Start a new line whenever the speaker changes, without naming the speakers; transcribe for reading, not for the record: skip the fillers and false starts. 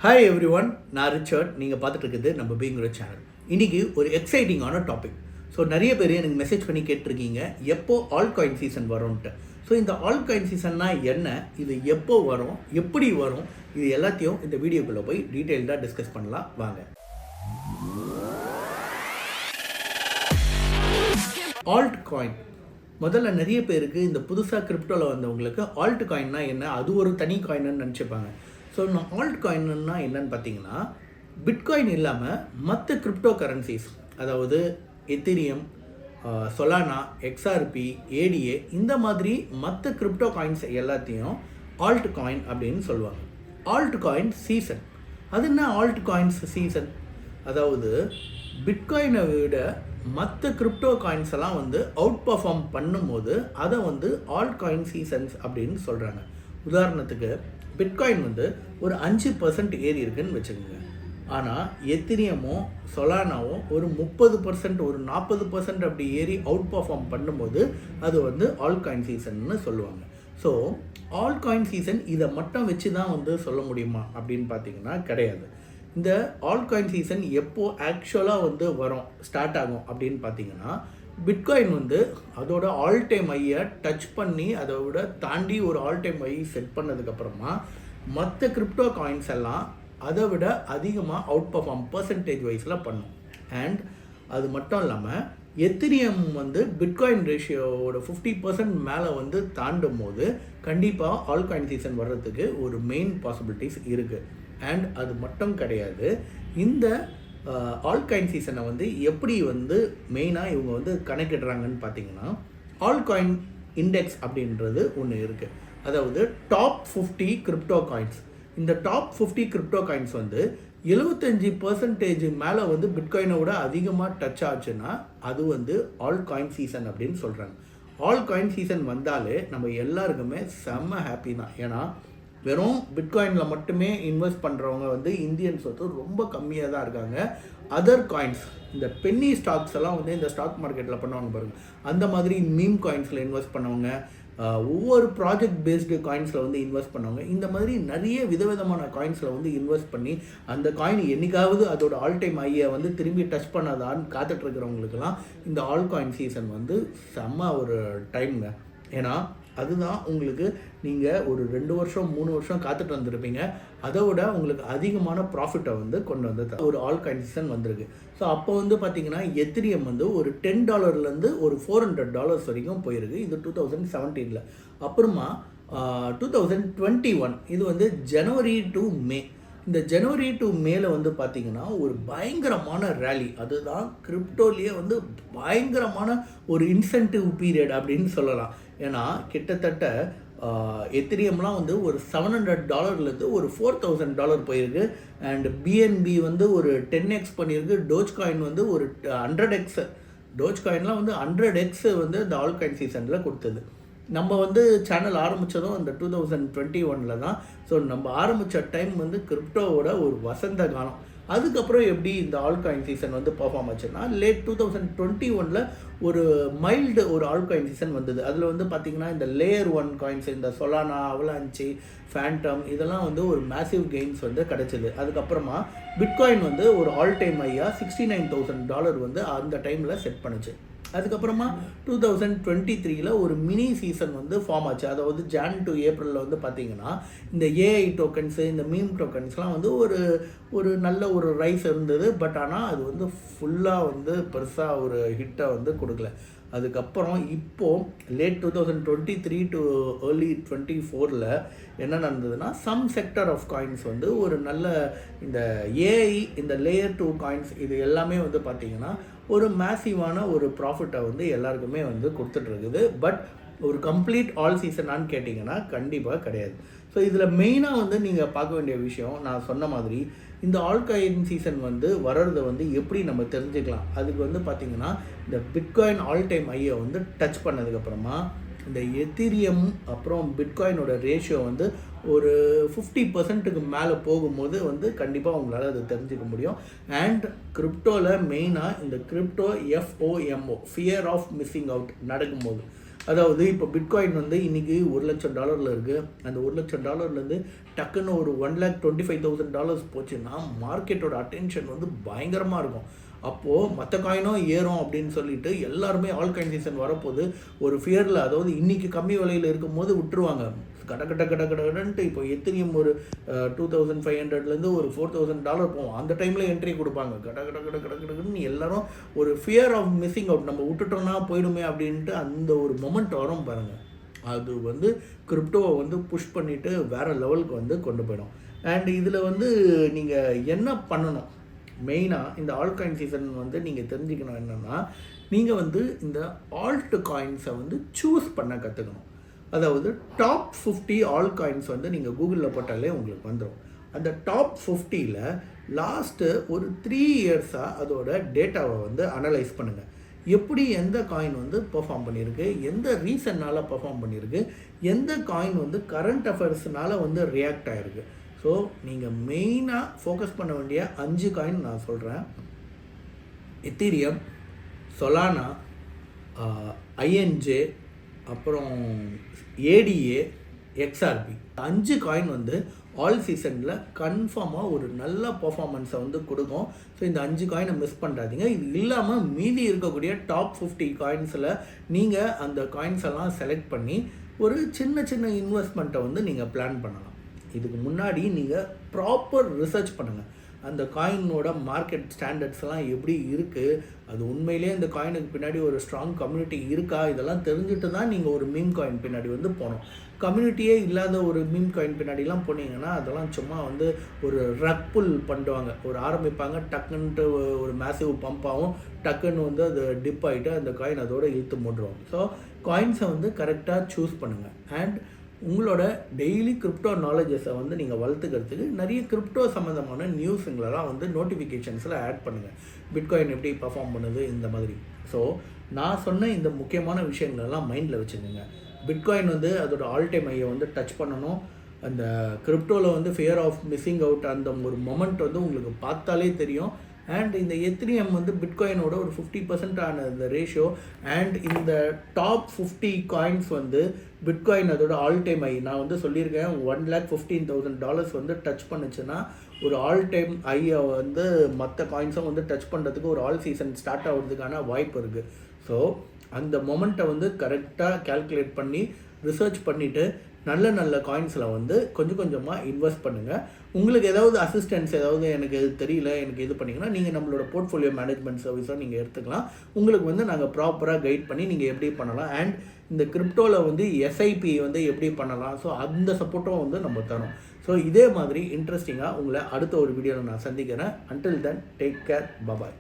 Hi every one, நான் Richard. நீங்கள் பார்த்துட்டு இருக்குது நம்ம பீங்கிற சேனல். இன்றைக்கி ஒரு எக்ஸைட்டிங்கான டாபிக். ஸோ நிறைய பேர் எனக்கு மெசேஜ் பண்ணி கேட்டிருக்கீங்க எப்போ ஆல் காயின் சீசன் வரும்ன்ட்டு. ஸோ இந்த ஆல் காயின் சீசன்னா என்ன, இது எப்போ வரும், எப்படி வரும், இது எல்லாத்தையும் இந்த வீடியோக்குள்ளே போய் டீட்டெயில்டாக டிஸ்கஸ் பண்ணலாம் வாங்க. ஆல்ட் காயின் முதல்ல நிறைய பேருக்கு இந்த புதுசாக கிரிப்டோவில் வந்தவங்களுக்கு ஆல்ட் காயின்னா என்ன, அது ஒரு தனி காயின்னு நினச்சிப்பாங்க. ஸோ நான் ஆல்ட் காயின்னா என்னன்னு பார்த்தீங்கன்னா, பிட்காயின் இல்லாமல் மற்ற கிரிப்டோ கரன்சிஸ், அதாவது எத்திரியம், சொலானா, எக்ஸ்ஆர்பி, ஏடிஏ, இந்த மாதிரி மற்ற கிரிப்டோ காயின்ஸ் எல்லாத்தையும் ஆல்ட் காயின் அப்படின்னு சொல்லுவாங்க. ஆல்ட் காயின் சீசன், அது என்ன ஆல்ட் காயின்ஸ் சீசன்? அதாவது பிட்காயினை விட மற்ற கிரிப்டோ காயின்ஸ் எல்லாம் அவுட் பர்ஃபார்ம் பண்ணும்போது அதை ஆல்ட் காயின் சீசன்ஸ் அப்படின்னு சொல்கிறாங்க. உதாரணத்துக்கு பிட்காயின் ஒரு 5% ஏறி இருக்குன்னு வச்சுக்கோங்க. ஆனால் எத்திரியமோ சொலானாவோ ஒரு 30%, ஒரு 40% அப்படி ஏறி அவுட் பர்ஃபார்ம் பண்ணும்போது அது ஆல்ட் காயின் சீசன்னு சொல்லுவாங்க. ஸோ ஆல்ட் காயின் சீசன் இதை மட்டும் வச்சு தான் சொல்ல முடியுமா அப்படின்னு பார்த்தீங்கன்னா கிடையாது. இந்த ஆல்ட் காயின் சீசன் எப்போ ஆக்சுவலாக வரும், ஸ்டார்ட் ஆகும் அப்படின்னு பார்த்தீங்கன்னா, பிட்காயின் அதோட ஆல் டைம் ஐயை டச் பண்ணி அதை விட தாண்டி ஒரு ஆல் டைம் ஐ செட் பண்ணதுக்கப்புறமா மற்ற கிரிப்டோ காயின்ஸ் எல்லாம் அதை விட அதிகமாக அவுட் பர்ஃபார்ம் பர்சன்டேஜ் வைஸில் பண்ணும். அண்ட் அது மட்டும் இல்லாமல் எத்திரியம் பிட்காயின் ரேஷியோவோட 50% மேலே தாண்டும் போது கண்டிப்பாக ஆல் காயின் சீசன் வர்றதுக்கு ஒரு மெயின் பாசிபிலிட்டிஸ் இருக்குது. அண்ட் அது மட்டும் கிடையாது, இந்த ஆல் காயின் சீசனை எப்படி மெயினாக இவங்க கணக்கிடுறாங்கன்னு பார்த்தீங்கன்னா, ஆல் காயின் இண்டெக்ஸ் அப்படின்றது ஒன்று இருக்குது. அதாவது டாப் 50 கிரிப்டோ காயின்ஸ். இந்த டாப் 50 கிரிப்டோ காயின்ஸ் 75% மேலே பிட்காயினை விட அதிகமாக டச் ஆச்சுன்னா அது ஆல் காயின் சீசன் அப்படின்னு சொல்கிறாங்க. ஆல் காயின் சீசன் வந்தாலே நம்ம எல்லாருக்குமே செம்ம ஹாப்பி தான். ஏன்னா வெறும் பிட்காயினில் மட்டுமே இன்வெஸ்ட் பண்ணுறவங்க இந்தியன்ஸ் ரொம்ப கம்மியாக தான் இருக்காங்க. அதர் காயின்ஸ், இந்த பென்னி ஸ்டாக்ஸ் எல்லாம் இந்த ஸ்டாக் மார்க்கெட்டில் பண்ணுவாங்க பாருங்கள், அந்த மாதிரி மீம் காயின்ஸில் இன்வெஸ்ட் பண்ணவங்க, ஒவ்வொரு ப்ராஜெக்ட் பேஸ்டு காயின்ஸில் இன்வெஸ்ட் பண்ணவங்க, இந்த மாதிரி நிறைய விதவிதமான காயின்ஸில் இன்வெஸ்ட் பண்ணி அந்த காயின் என்னைக்காவது அதோட ஆல் டைம் ஐயை திரும்பி டச் பண்ணாதான்னு காத்துட்ருக்கிறவங்களுக்கெல்லாம் இந்த ஆல் காயின் சீசன் செம்ம ஒரு டைம்ங்க. ஏன்னா அதுதான் உங்களுக்கு நீங்கள் ஒரு 2 வருஷம் 3 வருஷம் காத்துட்டு வந்திருப்பீங்க, அதை விட உங்களுக்கு அதிகமான ப்ராஃபிட்டை கொண்டு வந்தது ஒரு ஆல் காயின் சீசன் வந்திருக்கு. ஸோ அப்போ பார்த்தீங்கன்னா எத்திரியம் ஒரு $10 ஒரு $400 வரைக்கும் போயிருக்கு. இது 2017. அப்புறமா 2021 இது ஜனவரி டு மே. இந்த ஜனவரி டு மேல பார்த்தீங்கன்னா ஒரு பயங்கரமான ரேலி. அதுதான் கிரிப்டோலேயே பயங்கரமான ஒரு இன்சென்டிவ் பீரியட் அப்படின்னு சொல்லலாம். ஏன்னா கிட்டத்தட்ட எத்திரியம்லாம் ஒரு $700 ஒரு $4,000 போயிருக்கு. அண்ட் பிஎன்பி ஒரு 10x பண்ணியிருக்கு. டோஜ் காயின் ஒரு 100x. டோஜ் காயின்லாம் 100x இந்த ஆல் காயின் சீசனில் கொடுத்தது. நம்ம சேனல் ஆரம்பித்ததும் அந்த 2021 தான். ஸோ நம்ம ஆரம்பித்த டைம் கிரிப்டோவோட ஒரு வசந்த காலம். அதுக்கப்புறம் எப்படி இந்த ஆல் காயின் சீசன் பர்ஃபார்ம் ஆச்சுன்னா, லேட் 2021 ஒரு மைல்டு ஒரு ஆல் காயின் சீசன் வந்தது. அதில் பார்த்தீங்கன்னா இந்த லேயர் 1 காயின்ஸ், இந்த சொலானா, அவலான்ச்சி, ஃபேண்டம், இதெல்லாம் ஒரு மேசிவ் கெயின்ஸ் கிடச்சிது. அதுக்கப்புறமா பிட்காயின் ஒரு ஆல் டைம் ஐயா $69,000 அந்த டைமில் செட் பண்ணுச்சு. அதுக்கப்புறமா 2023 ஒரு மினி சீசன் ஃபார்ம் ஆச்சு. அதாவது ஜான் டு ஏப்ரலில் பார்த்தீங்கன்னா இந்த ஏஐ டோக்கன்ஸு, இந்த மீம் டோக்கன்ஸ்லாம் ஒரு நல்ல ஒரு ரைஸ் இருந்தது. பட் ஆனால் அது ஃபுல்லாக பெருசாக ஒரு ஹிட்டை கொடுக்கல. அதுக்கப்புறம் இப்போது லேட் 2023 டு ஏர்லி 2024 என்ன நடந்ததுன்னா, சம் செக்டர் ஆஃப் காயின்ஸ் ஒரு நல்ல இந்த ஏஐ, இந்த லேயர் 2 காயின்ஸ், இது எல்லாமே பார்த்திங்கன்னா ஒரு மேசிவான ஒரு ப்ராஃபிட்டை எல்லாருக்குமே கொடுத்துட்ருக்குது. பட் ஒரு கம்ப்ளீட் ஆல் சீசனான்னு கேட்டிங்கன்னா கண்டிப்பாக கிடையாது. ஸோ இதில் மெயினாக நீங்கள் பார்க்க வேண்டிய விஷயம், நான் சொன்ன மாதிரி இந்த ஆல் காயின் சீசன் வர்றது எப்படி நம்ம தெரிஞ்சுக்கலாம். அதுக்கு பார்த்திங்கன்னா இந்த பிட்காயின் ஆல் டைம் ஐயை டச் பண்ணதுக்கப்புறமா இந்த எத்திரியம் அப்புறம் பிட்காயினோட ரேஷியோ ஒரு 50%க்கு மேலே போகும்போது கண்டிப்பாக உங்களால் அதை தெரிஞ்சுக்க முடியும். அண்ட் கிரிப்டோவில் மெயினாக இந்த crypto FOMO, fear of missing out நடக்கும்போது அதாவது இப்போ பிட்காயின் வந்து இன்றைக்கி $1,00,000 இருக்குது. அந்த $1,00,000 டக்குன்னு ஒரு $1,25,000 போச்சுன்னா மார்க்கெட்டோட அட்டென்ஷன் வந்து பயங்கரமாக இருக்கும். அப்போது மற்ற காயினும் ஏறும் அப்படின்னு சொல்லிட்டு எல்லாருமே ஆல் காயின் சீசன் வரப்போது ஒரு ஃபியரில், அதாவது இன்றைக்கி கம்மி விலையில் இருக்கும்போது விட்டுருவாங்க. கடன்ட்டு இப்போ எத்தனையும் ஒரு 2,500லேருந்து ஒரு $4,000 போகும். அந்த டைமில் என்ட்ரி கொடுப்பாங்க. கடன்னு எல்லாரும் ஒரு ஃபியர் ஆஃப் மிஸ்ஸிங் அவுட், நம்ம விட்டுட்டோம்னா போயிடுமே அப்படின்ட்டு அந்த ஒரு மொமெண்ட் வரும் பாருங்கள். அது வந்து கிரிப்டோவை வந்து புஷ் பண்ணிவிட்டு வேறு லெவலுக்கு வந்து கொண்டு போயிடும். அண்ட் இதில் வந்து நீங்கள் என்ன பண்ணணும், மெயினாக இந்த ஆல்ட் காயின் சீசன் வந்து நீங்கள் தெரிஞ்சுக்கணும் என்னென்னா, நீங்கள் வந்து இந்த ஆல்ட் காயின்ஸை வந்து சூஸ் பண்ண கற்றுக்கணும். அதாவது டாப் 50 ஆல் காயின்ஸ் வந்து நீங்கள் கூகுளில் போட்டாலே உங்களுக்கு வந்துடும். அந்த டாப் 50ல் லாஸ்ட்டு ஒரு 3 இயர்ஸாக அதோட டேட்டாவை வந்து அனலைஸ் பண்ணுங்கள். எப்படி எந்த காயின் வந்து பெர்ஃபார்ம் பண்ணியிருக்கு, எந்த ரீசன்னால் பெர்ஃபார்ம் பண்ணியிருக்கு, எந்த காயின் வந்து கரண்ட் அஃபேர்ஸ்னால் வந்து ரியாக்ட் ஆகிருக்கு. ஸோ நீங்கள் மெயினாக ஃபோக்கஸ் பண்ண வேண்டிய 5 காயின் நான் சொல்கிறேன். எத்தீரியம், சொலானா, ஐஎன்ஜே, அப்புறம் ஏடிஏ, எக்ஸ்ஆர்பி. 5 காயின் வந்து ஆல் சீசனில் கன்ஃபார்மாக ஒரு நல்ல பர்ஃபார்மன்ஸை வந்து கொடுக்கும். ஸோ இந்த 5 காயினை மிஸ் பண்ணுறாதீங்க. இது இல்லாமல் மீதி இருக்கக்கூடிய டாப் 50 காயின்ஸில் நீங்கள் அந்த காயின்ஸ் எல்லாம் செலக்ட் பண்ணி ஒரு சின்ன சின்ன இன்வெஸ்ட்மெண்ட்டை வந்து நீங்கள் பிளான் பண்ணலாம். இதுக்கு முன்னாடி நீங்கள் ப்ராப்பர் ரிசர்ச் பண்ணுங்கள். அந்த காயினோட மார்க்கெட் ஸ்டாண்டர்ட்ஸ்லாம் எப்படி இருக்குது, அது உண்மையிலே இந்த காயினுக்கு பின்னாடி ஒரு ஸ்ட்ராங் கம்யூனிட்டி இருக்கா, இதெல்லாம் தெரிஞ்சுட்டு தான் நீங்கள் ஒரு மீம் காயின் பின்னாடி வந்து போகணும். கம்யூனிட்டியே இல்லாத ஒரு மீம் காயின் பின்னாடிலாம் போனீங்கன்னா அதெல்லாம் சும்மா வந்து ஒரு ரக் புல் பண்ணுவாங்க. ஒரு ஆரம்பிப்பாங்க, டக்குன்ட்டு ஒரு மேசிவ் பம்ப் ஆகும், டக்குன்னு வந்து அது டிப் ஆகிட்டு அந்த காயின் அதோட இழுத்து மூடுவாங்க. ஸோ காயின்ஸை வந்து கரெக்டாக சூஸ் பண்ணுங்கள். அண்ட் உங்களோட டெய்லி கிரிப்டோ நாலேஜஸை வந்து நீங்கள் வளர்த்துக்கிறதுக்கு நிறைய கிரிப்டோ சம்மந்தமான நியூஸுங்களெல்லாம் வந்து நோட்டிஃபிகேஷன்ஸில் ஆட் பண்ணுங்கள். பிட்காயின் எப்படி பர்ஃபார்ம் பண்ணுது இந்த மாதிரி. ஸோ நான் சொன்ன இந்த முக்கியமான விஷயங்களெல்லாம் மைண்டில் வச்சுக்கோங்க. பிட்காயின் வந்து அதோட ஆல் டைம் ஹையை வந்து டச் பண்ணணும். அந்த கிரிப்டோவில் வந்து ஃபியர் ஆஃப் மிஸ்ஸிங் அவுட் அந்த ஒரு மொமெண்ட் வந்து உங்களுக்கு பார்த்தாலே தெரியும். அண்ட் இந்த எத்ரியம் வந்து பிட்காயினோட ஒரு 50% ஆன இந்த ரேஷியோ. அண்ட் இந்த டாப் 50 காயின்ஸ் வந்து பிட்காயின் அதோட ஆல் டைம் ஹை நான் வந்து சொல்லியிருக்கேன். $1,15,000 வந்து டச் பண்ணுச்சுன்னா ஒரு ஆல் டைம் ஹையை வந்து மற்ற காயின்ஸும் வந்து டச் பண்ணுறதுக்கு ஒரு ஆல் சீசன் ஸ்டார்ட் ஆகிறதுக்கான வாய்ப்பு இருக்குது. ஸோ அந்த மொமெண்ட்டை வந்து கரெக்டாக கால்குலேட் பண்ணி ரிசர்ச் பண்ணிவிட்டு நல்ல நல்ல காயின்ஸில் வந்து கொஞ்சம் கொஞ்சமாக இன்வெஸ்ட் பண்ணுங்கள். உங்களுக்கு ஏதாவது அசிஸ்டன்ஸ் ஏதாவது எனக்கு தெரியல எனக்கு இது பண்ணிங்கன்னா நீங்கள் நம்மளோட போர்ட்ஃபோலியோ மேனேஜ்மெண்ட் சர்வீஸை நீங்கள் எடுத்துக்கலாம். உங்களுக்கு வந்து நாங்கள் ப்ராப்பராக கைட் பண்ணி நீங்கள் எப்படி பண்ணலாம். அண்ட் இந்த கிரிப்டோவில் வந்து எஸ்ஐபி வந்து எப்படி பண்ணலாம், ஸோ அந்த சப்போர்ட்டும் வந்து நம்ம தரோம். ஸோ இதே மாதிரி இன்ட்ரெஸ்டிங்காக உங்களை அடுத்த ஒரு வீடியோவில் நான் சந்திக்கிறேன். Until then take care, bye bye.